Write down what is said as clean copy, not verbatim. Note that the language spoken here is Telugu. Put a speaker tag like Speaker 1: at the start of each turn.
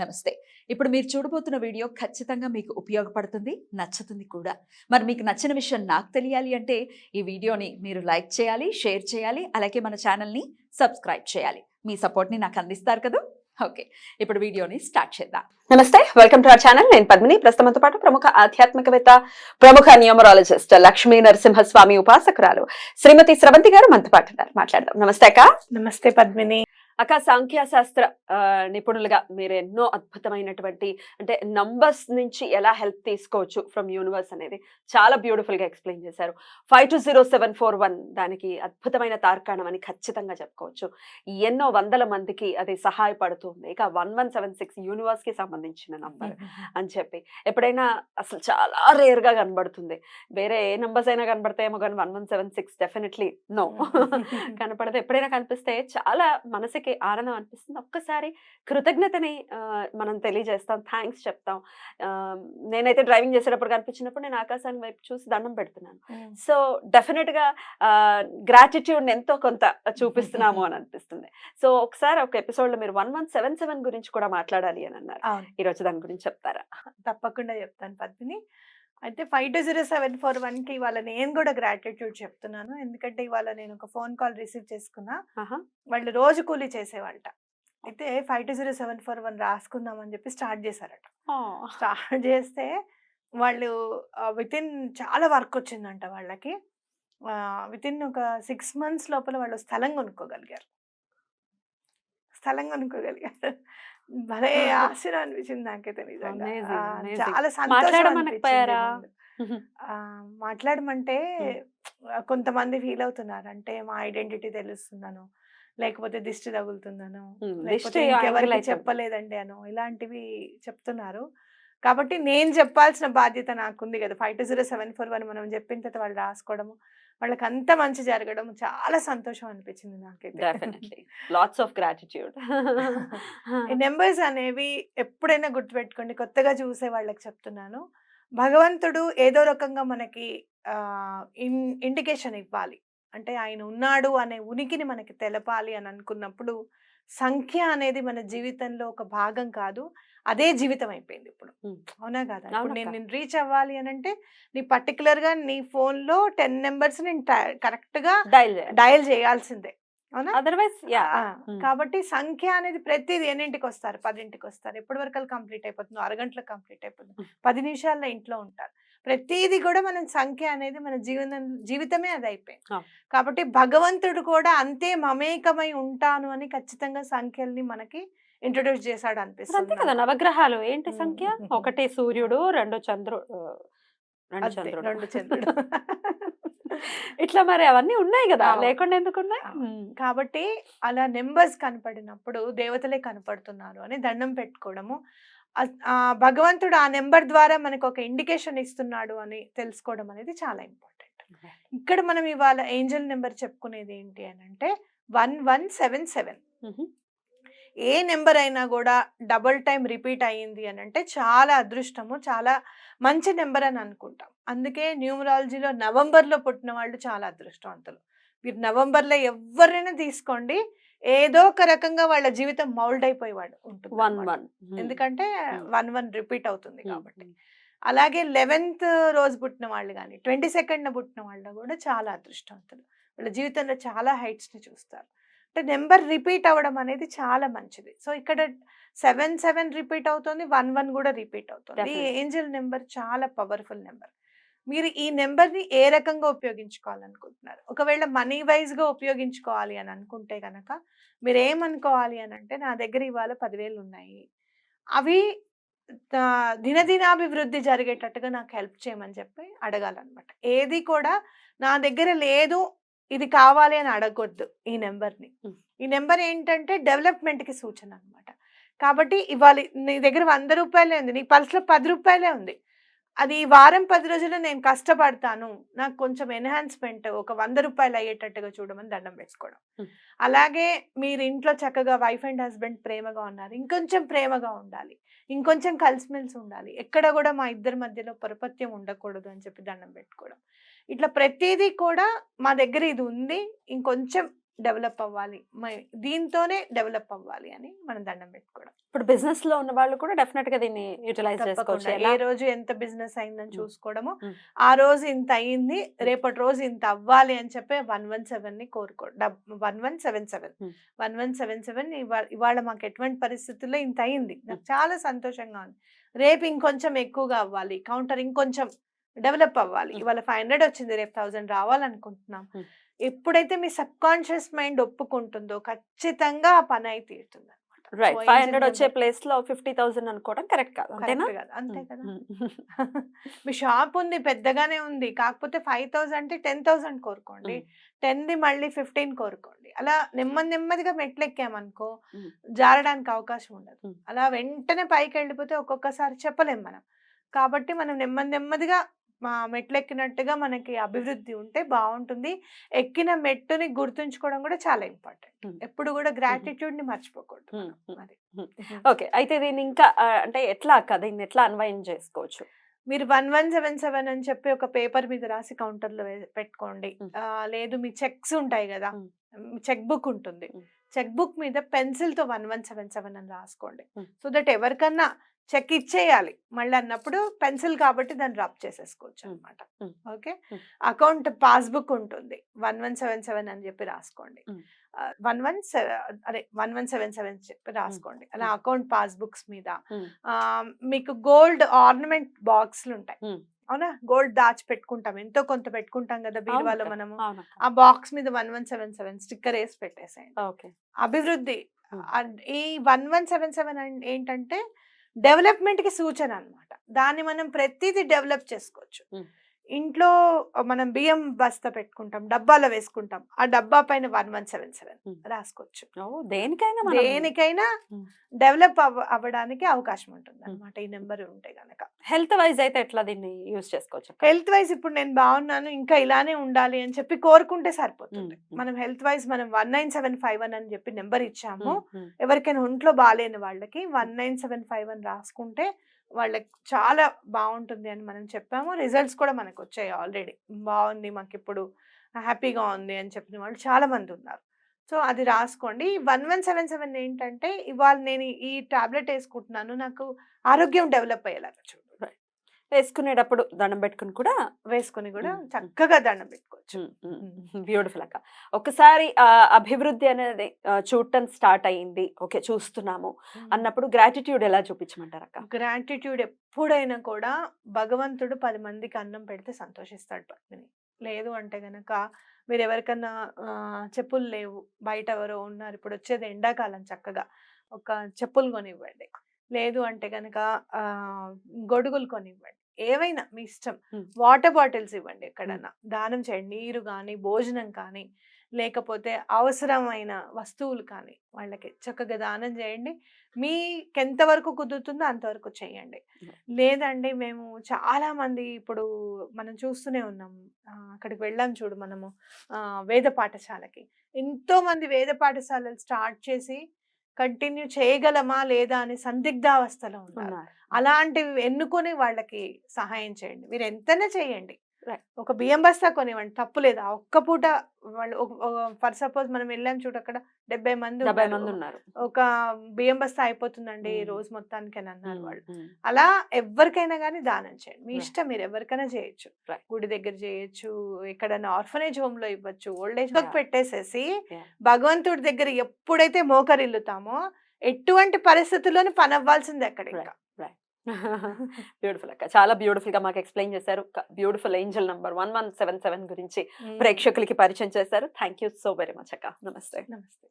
Speaker 1: నమస్తే. ఇప్పుడు మీరు చూడబోతున్న వీడియో ఖచ్చితంగా మీకు ఉపయోగపడుతుంది, నచ్చుతుంది కూడా. మరి మీకు నచ్చిన విషయం నాకు తెలియాలి అంటే ఈ వీడియోని మీరు లైక్ చేయాలి, షేర్ చేయాలి, అలాగే మన ఛానల్‌ని సబ్స్క్రైబ్ చేయాలి. మీ సపోర్ట్‌ని నాకు అందిస్తారు కదూ! ఓకే. ఇప్పుడు వీడియోని స్టార్ట్ చేద్దాం. నమస్తే, వెల్కమ్ టు అవర్ ఛానల్. నేను పద్మిని. ప్రస్తుతంతో పాటు ప్రముఖ ఆధ్యాత్మికవేత్త, ప్రముఖ న్యూమరాలజిస్ట్, లక్ష్మీ నరసింహస్వామి ఉపాసకురాలు శ్రీమతి స్రవంతి గారు మనతో పాటు ఉన్నారు. మాట్లాడదాం. నమస్తే అక్క.
Speaker 2: నమస్తే పద్మిని.
Speaker 1: అక్క, సంఖ్యాశాస్త్ర నిపుణులుగా మీరు ఎన్నో అద్భుతమైనటువంటి అంటే నంబర్స్ నుంచి ఎలా హెల్ప్ తీసుకోవచ్చు ఫ్రమ్ యూనివర్స్ అనేది చాలా బ్యూటిఫుల్ గా ఎక్స్ప్లెయిన్ చేశారు. 520741 దానికి అద్భుతమైన తార్కాణం అని ఖచ్చితంగా చెప్పుకోవచ్చు. ఎన్నో వందల మందికి అది సహాయపడుతుంది. ఇక 1176 యూనివర్స్ కి సంబంధించిన నంబర్ అని చెప్పి ఎప్పుడైనా అసలు చాలా రేర్ గా కనబడుతుంది. వేరే ఏ నంబర్స్ అయినా కనబడతాయేమో కానీ 1176 డెఫినెట్లీ నో కనపడదు. ఎప్పుడైనా కనిపిస్తే చాలా మనసుకి ఆనందం అనిపిస్తుంది. ఒక్కసారి కృతజ్ఞతని మనం తెలియజేస్తాం, థ్యాంక్స్ చెప్తాం. నేనైతే డ్రైవింగ్ చేసేటప్పుడు కనిపించినప్పుడు నేను ఆకాశాన్ని వైపు చూసి దండం పెడుతున్నాను. సో డెఫినెట్ గా గ్రాటిట్యూడ్ ఎంతో కొంత చూపిస్తున్నాము అని అనిపిస్తుంది. సో ఒకసారి ఒక ఎపిసోడ్ లో మీరు 1177 గురించి కూడా మాట్లాడాలి అని అన్నారు. ఈ రోజు దాని గురించి చెప్తారా?
Speaker 2: తప్పకుండా చెప్తాను పద్మిని. అయితే 520741కి ఇవాళ నేను కూడా గ్రాటిట్యూడ్ చెప్తున్నాను. ఎందుకంటే ఇవాళ నేను ఒక ఫోన్ కాల్ రిసీవ్ చేసుకున్నా. వాళ్ళు రోజు కూలీ చేసేవాళ్ళట. అయితే 520741 రాసుకుందాం అని చెప్పి స్టార్ట్ చేశారట. స్టార్ట్ చేస్తే వాళ్ళు వితిన్ చాలా వర్క్ వచ్చిందంట వాళ్ళకి. వితిన్ ఒక 6 months లోపల వాళ్ళు స్థలం కొనుక్కోగలిగారు. భలే ఆశ్చర్యం అనిపించింది నాకైతే నిజంగా. చాలా సంతోషం అనిపించింది. మాట్లాడమంటే కొంతమంది ఫీల్ అవుతున్నారు, అంటే మా ఐడెంటిటీ తెలుస్తుందను, లేకపోతే దిష్టి తగులుతుందను, లేకపోతే ఇంకెవరికి చెప్పలేదండి అను, ఇలాంటివి చెప్తున్నారు. కాబట్టి నేను చెప్పాల్సిన బాధ్యత నాకుంది కదా. 520741 మనం చెప్పిన తర్వాత వాళ్ళు రాసుకోవడము, వాళ్ళకి అంత మంచి జరగడం చాలా సంతోషం అనిపించింది నాకైతే.
Speaker 1: Lots of gratitude.
Speaker 2: ఈ నెంబర్స్ అనేవి ఎప్పుడైనా గుర్తుపెట్టుకోండి. కొత్తగా చూసే వాళ్ళకి చెప్తున్నాను, భగవంతుడు ఏదో రకంగా మనకి ఇండికేషన్ ఇవ్వాలి, అంటే ఆయన ఉన్నాడు అనే ఉనికిని మనకి తెలపాలి అని అనుకున్నప్పుడు సంఖ్య అనేది మన జీవితంలో ఒక భాగం కాదు, అదే జీవితం అయిపోయింది ఇప్పుడు. అవునా కదా? ఇప్పుడు నేను రీచ్ అవ్వాలి అని అంటే నీ పర్టికులర్ గా నీ ఫోన్ లో 10 numbers నేను కరెక్ట్ గా డయల్ చేయాల్సిందే. అవునా?
Speaker 1: అదర్వైజ్
Speaker 2: కాబట్టి సంఖ్య అనేది ప్రతిది ఎన్నింటికి వస్తారు, 10ంటికి వస్తారు, ఎప్పటి వరకు కంప్లీట్ అయిపోతుందో, అరగంటలో కంప్లీట్ అయిపోతుంది, 10 నిమిషాల్లో ఇంట్లో ఉంటారు. ప్రతిది కూడా మనం సంఖ్య అనేది మన జీవితమే అది అయిపోయింది. కాబట్టి భగవంతుడు కూడా అంతే మమేకమై ఉంటాను అని ఖచ్చితంగా సంఖ్యల్ని మనకి ఇంట్రొడ్యూస్ చేశాడు అనిపిస్తుంది
Speaker 1: కదా. నవగ్రహాలు ఏంటి సంఖ్య? 1 సూర్యుడు, 2 చంద్రుడు. ఇట్లా మరి అవన్నీ ఉన్నాయి కదా, లేకుండా ఎందుకు ఉన్నాయి?
Speaker 2: కాబట్టి అలా నెంబర్స్ కనపడినప్పుడు దేవతలే కనపడుతున్నారు అని దండం పెట్టుకోవడము, భగవంతుడు ఆ నెంబర్ ద్వారా మనకు ఒక ఇండికేషన్ ఇస్తున్నాడు అని తెలుసుకోవడం అనేది చాలా ఇంపార్టెంట్. ఇక్కడ మనం ఇవాళ ఏంజల్ నెంబర్ చెప్పుకునేది ఏంటి అని అంటే 1177. ఏ నెంబర్ అయినా కూడా డబుల్ టైం రిపీట్ అయ్యింది అని అంటే చాలా అదృష్టము, చాలా మంచి నెంబర్ అని అనుకుంటాం. అందుకే న్యూమరాలజీలో నవంబర్లో పుట్టిన వాళ్ళు చాలా అదృష్టవంతులు. మీరు నవంబర్లో ఎవరైనా తీసుకోండి, ఏదో ఒక రకంగా వాళ్ళ జీవితం మౌల్డ్ అయిపోయేవాడు ఉంటుంది.
Speaker 1: 11
Speaker 2: ఎందుకంటే 11 రిపీట్ అవుతుంది కాబట్టి. అలాగే 11th రోజు పుట్టిన వాళ్ళు కానీ 22nd పుట్టిన వాళ్ళు కూడా చాలా అదృష్టవంతులు. వాళ్ళ జీవితంలో చాలా హైట్స్ ని చూస్తారు. అంటే నెంబర్ రిపీట్ అవ్వడం అనేది చాలా మంచిది. సో ఇక్కడ 77 రిపీట్ అవుతుంది, 11 కూడా రిపీట్ అవుతుంది. ఈ ఏంజల్ నెంబర్ చాలా పవర్ఫుల్ నెంబర్. మీరు ఈ నెంబర్ని ఏ రకంగా ఉపయోగించుకోవాలనుకుంటున్నారు? ఒకవేళ మనీ వైజ్ గా ఉపయోగించుకోవాలి అని అనుకుంటే కనుక మీరు ఏమనుకోవాలి అని అంటే, నా దగ్గర ఇవాళ 10,000 ఉన్నాయి, అవి దినదినాభివృద్ధి జరిగేటట్టుగా నాకు హెల్ప్ చేయమని చెప్పి అడగాలన్నమాట. ఏది కూడా నా దగ్గర లేదు ఇది కావాలి అని అడగొద్దు ఈ నెంబర్ని. ఈ నెంబర్ ఏంటంటే డెవలప్మెంట్ కి సూచన అనమాట. కాబట్టి ఇవాళ నీ దగ్గర 100 రూపాయలే ఉంది, నీ పర్సులో 10 రూపాయలే ఉంది, అది వారం 10 రోజుల్లో నేను కష్టపడతాను, నాకు కొంచెం ఎన్హాన్స్మెంట్ ఒక 100 రూపాయలు అయ్యేటట్టుగా చూడమని దండం పెట్టుకోవడం. అలాగే మీరు ఇంట్లో చక్కగా వైఫ్ అండ్ హస్బెండ్ ప్రేమగా ఉన్నారు, ఇంకొంచెం ప్రేమగా ఉండాలి, ఇంకొంచెం కలిసిమెలిసి ఉండాలి, ఎక్కడ కూడా మా ఇద్దరి మధ్యలో పరపత్యం ఉండకూడదు అని చెప్పి దండం పెట్టుకోవడం. ఇట్లా ప్రతిదీ కూడా మా దగ్గర ఇది ఉంది, ఇంకొంచెం డెవలప్ అవ్వాలి, దీంతోనే డెవలప్ అవ్వాలి అని మనం దండం పెట్టుకోవడం.
Speaker 1: ఇప్పుడు బిజినెస్ లో ఉన్న వాళ్ళు కూడా డెఫినెట్ గా దీన్ని యూటిలైజ్ చేసుకోవచ్చు.
Speaker 2: తప్పకుండా
Speaker 1: ఎలా?
Speaker 2: ఏ రోజు ఎంత బిజినెస్ అయిందని
Speaker 1: మ్.
Speaker 2: చూసుకోవడము,
Speaker 1: మ్.
Speaker 2: ఆ రోజు ఇంత అయింది, రేపటి రోజు ఇంత అవ్వాలి అని చెప్పి 117 ని కోరుకో 1177
Speaker 1: మ్.
Speaker 2: 1177 ఇవాళ మాకు ఎటువంటి పరిస్థితుల్లో ఇంత అయింది, నాకు చాలా సంతోషంగా ఉంది, రేపు ఇంకొంచెం ఎక్కువగా అవ్వాలి, కౌంటర్ ఇంకొంచెం డెవలప్ అవ్వాలి, ఇవాళ 500 వచ్చింది, రేపు 1000 రావాలనుకుంటున్నాం.
Speaker 1: మ్.
Speaker 2: ఎప్పుడైతే మీ సబ్ కాన్షియస్ మైండ్ ఒప్పుకుంటుందో ఖచ్చితంగా ఆ పని అయితే తీరుతుంది అనమాట.
Speaker 1: రైట్. 500 వచ్చే ప్లేస్ లో 50,000 అనుకోవడం కరెక్ట్ కాదు, అంతేనా?
Speaker 2: అంతే కదా.
Speaker 1: మ్.
Speaker 2: మీ షాప్ ఉంది, పెద్దగానే ఉంది, కాకపోతే 5,000 అంటే 10,000 కోరుకోండి, 10ది మళ్ళీ 15 కోరుకోండి. అలా నెమ్మదిగా మెట్లు ఎక్కామనుకో
Speaker 1: మ్.
Speaker 2: జారడానికి అవకాశం ఉండదు.
Speaker 1: మ్.
Speaker 2: అలా వెంటనే పైకి వెళ్ళిపోతే ఒక్కొక్కసారి చెప్పలేం మనం. కాబట్టి మనం నెమ్మదిగా మా మెట్లెక్కినట్టుగా మనకి అభివృద్ధి ఉంటే బాగుంటుంది. ఎక్కిన మెట్టుని గుర్తుంచుకోవడం కూడా చాలా ఇంపార్టెంట్. ఎప్పుడు కూడా గ్రాటిట్యూడ్ ని మర్చిపోకూడదు మనం. అది
Speaker 1: ఓకే. అయితే దీన్ని ఇంకా అంటే ఎట్లా అక్క దీన్ని ఎట్లా అన్వయం చేసుకోవచ్చు?
Speaker 2: మీరు 1177 అని చెప్పి ఒక పేపర్ మీద రాసి కౌంటర్లో పెట్టుకోండి. లేదు మీ చెక్స్ ఉంటాయి కదా, చెక్ బుక్ ఉంటుంది, చెక్ బుక్ మీద పెన్సిల్ తో 1177 అని రాసుకోండి. సో దట్ ఎవరికన్నా చెక్ ఇచ్చేయాలి మళ్ళీ అన్నప్పుడు పెన్సిల్ కాబట్టి దాన్ని రబ్ చేసేసుకోవచ్చు అనమాట. ఓకే. అకౌంట్ పాస్బుక్ ఉంటుంది, 1177 అని చెప్పి రాసుకోండి. 1177 చెప్పి రాసుకోండి. అలా అకౌంట్ పాస్బుక్స్ మీద మీకు గోల్డ్ ఆర్నమెంట్ బాక్స్లు ఉంటాయి, అవునా, గోల్డ్ దాచి పెట్టుకుంటాం, ఎంతో కొంత పెట్టుకుంటాం కదా బీరువాలో మనము. ఆ బాక్స్ మీద 1177 స్టిక్కర్ వేసి పెట్టేసేయండి. అభివృద్ధి ఈ 1177 ఏంటంటే డెవలప్మెంట్ కి సూచన అన్నమాట. దాన్ని మనం ప్రతిదీ డెవలప్ చేసుకోవచ్చు. ఇంట్లో మనం బియ్యం బస్తా పెట్టుకుంటాం, డబ్బాలో వేసుకుంటాం, ఆ డబ్బా పైన 1177 రాసుకోవచ్చు. దేనికైనా డెవలప్ అవ్వడానికి అవకాశం ఉంటుంది అనమాట ఈ నెంబర్ ఉంటే గనక.
Speaker 1: హెల్త్ వైజ్ అయితే ఎట్లా దీన్ని యూజ్ చేసుకోవచ్చు?
Speaker 2: హెల్త్ వైజ్ ఇప్పుడు నేను బాగున్నాను, ఇంకా ఇలానే ఉండాలి అని చెప్పి కోరుకుంటే సరిపోతుంది. మనం హెల్త్ వైజ్ మనం 19751 అని చెప్పి నెంబర్ ఇచ్చాము. ఎవరికైనా ఒంట్లో బాగాలేని వాళ్ళకి 19751 రాసుకుంటే వాళ్ళకి చాలా బాగుంటుంది అని మనం చెప్పాము. రిజల్ట్స్ కూడా మనకు వచ్చాయి ఆల్రెడీ. బాగుంది, మాకు ఇప్పుడు హ్యాపీగా ఉంది అని చెప్పిన వాళ్ళు చాలా మంది ఉన్నారు. సో అది రాసుకోండి. 1177 ఏంటంటే ఇవాళ నేను ఈ టాబ్లెట్ వేసుకుంటున్నాను, నాకు ఆరోగ్యం డెవలప్ అయ్యేలాగా చూడు.
Speaker 1: వేసుకునేటప్పుడు దండం పెట్టుకుని కూడా
Speaker 2: వేసుకుని కూడా చక్కగా దండం పెట్టుకోవచ్చు.
Speaker 1: బ్యూటిఫుల్ అక్క. ఒకసారి అభివృద్ధి అనేది చూడటం స్టార్ట్ అయ్యింది, ఓకే చూస్తున్నాము అన్నప్పుడు గ్రాటిట్యూడ్ ఎలా చూపించమంటారు అక్క?
Speaker 2: గ్రాటిట్యూడ్ ఎప్పుడైనా కూడా భగవంతుడు 10 మందికి అన్నం పెడితే సంతోషిస్తాడు పద్మిని. లేదు అంటే గనక మీరు ఎవరికన్నా చెప్పులు లేవు, బయట ఎవరో ఉన్నారు, ఇప్పుడు వచ్చేది ఎండాకాలం, చక్కగా ఒక చెప్పులు కొనివ్వండి. లేదు అంటే గనక గొడుగులు కొనివ్వండి, ఏవైనా మీ ఇష్టం. వాటర్ బాటిల్స్ ఇవ్వండి, ఎక్కడన్నా దానం చేయండి. నీరు కానీ, భోజనం కానీ, లేకపోతే అవసరమైన వస్తువులు కానీ వాళ్ళకి చక్కగా దానం చేయండి. మీకెంతవరకు కుదురుతుందో అంతవరకు చేయండి. లేదండి మేము చాలా మంది ఇప్పుడు మనం చూస్తూనే ఉన్నాం, అక్కడికి వెళ్ళాం చూడు మనము వేద పాఠశాలకి, ఎంతో మంది వేద పాఠశాలలు స్టార్ట్ చేసి కంటిన్యూ చేయగలమా లేదా అని సందిగ్ధావస్థలో ఉన్నారు. అలాంటివి ఎన్నుకొని వాళ్ళకి సహాయం చేయండి. మీరు ఎంతైనా చేయండి. ఒక బియ్యం బస్తా కొనివ్వండి, తప్పు లేదు. ఆ ఒక్క పూట వాళ్ళు ఫర్ సపోజ్ మనం వెళ్ళాం చూడు, అక్కడ 70 మంది ఉన్నారు, ఒక బియ్యం బస్తా అయిపోతుందండి రోజు మొత్తానికి అని అన్నారు వాళ్ళు. అలా ఎవరికైనా కానీ దానం చేయండి, మీ ఇష్టం. మీరు ఎవరికైనా చేయొచ్చు, గుడి దగ్గర చేయొచ్చు, ఎక్కడైనా ఆర్ఫనేజ్ హోమ్ లో ఇవ్వచ్చు, ఓల్డ్ ఏజ్ హోమ్ పెట్టేసేసి భగవంతుడి దగ్గర ఎప్పుడైతే మోకరిల్లుతామో ఎటువంటి పరిస్థితుల్లోని పని అవ్వాల్సింది అక్కడ ఇంకా.
Speaker 1: బ్యూటిఫుల్ అక్క, చాలా బ్యూటిఫుల్ గా మాకు ఎక్స్ప్లెయిన్ చేశారు. బ్యూటిఫుల్ ఏంజల్ నంబర్ 1177 గురించి ప్రేక్షకులకి పరిచయం చేశారు. Thank you so very much అక్క. నమస్తే.